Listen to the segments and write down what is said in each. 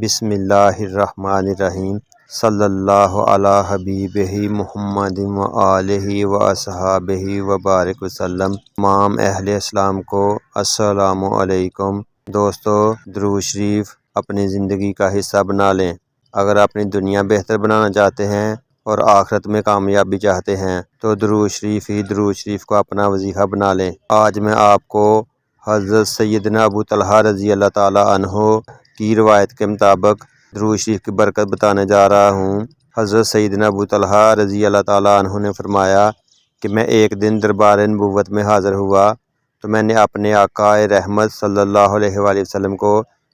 بسم اللہ الرحمن الرحیم صلی اللہ علی حبیبہ محمد و آلہ و اصحابہ و بارک وسلم۔ تمام اہل اسلام کو السلام علیکم۔ دوستو، درود شریف اپنی زندگی کا حصہ بنا لیں۔ اگر اپنی دنیا بہتر بنانا چاہتے ہیں اور آخرت میں کامیابی چاہتے ہیں تو درود شریف کو اپنا وظیفہ بنا لیں۔ آج میں آپ کو حضرت سیدنا ابو طلحہ رضی اللہ تعالیٰ عنہ کی روایت کے مطابق درود شریف کی برکت بتانے جا رہا ہوں۔ حضرت سیدنا ابو طلحہ رضی اللہ تعالیٰ عنہ نے فرمایا کہ میں ایک دن دربار نبوت میں حاضر ہوا تو میں نے اپنے آقا رحمت صلی اللہ علیہ وآلہ وسلم کو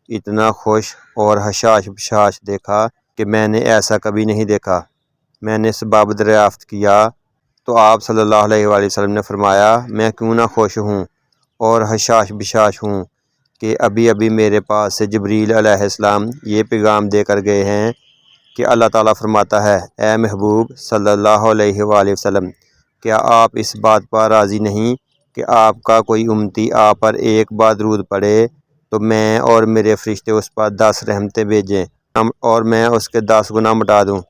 اتنا خوش اور حشاش بشاش دیکھا کہ میں نے ایسا کبھی نہیں دیکھا۔ میں نے سبب دریافت کیا تو آپ صلی اللہ علیہ وآلہ وسلم نے فرمایا، میں کیوں نہ خوش ہوں اور حشاش بشاش ہوں کہ ابھی ابھی میرے پاس سے جبریل علیہ السلام یہ پیغام دے کر گئے ہیں کہ اللہ تعالیٰ فرماتا ہے، اے محبوب صلی اللہ علیہ وآلہ وسلم، کیا آپ اس بات پر راضی نہیں کہ آپ کا کوئی امتی آپ پر ایک بار درود پڑھے تو میں اور میرے فرشتے اس پر 10 رحمتیں بھیجیں اور میں اس کے 10 گناہ مٹا دوں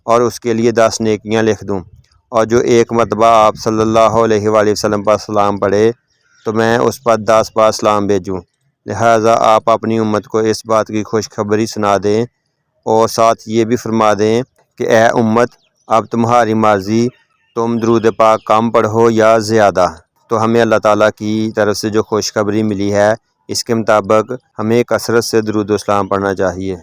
اور اس کے لیے 10 نیکیاں لکھ دوں، اور جو ایک مرتبہ آپ صلی اللہ علیہ وآلہ وسلم پر سلام پڑھے تو میں اس پر 10 بار سلام بھیجوں۔ لہٰذا آپ اپنی امت کو اس بات کی خوشخبری سنا دیں اور ساتھ یہ بھی فرما دیں کہ اے امت، اب تمہاری مرضی، تم درود پاک کم پڑھو یا زیادہ۔ تو ہمیں اللہ تعالیٰ کی طرف سے جو خوشخبری ملی ہے اس کے مطابق ہمیں کثرت سے درود و سلام پڑھنا چاہیے۔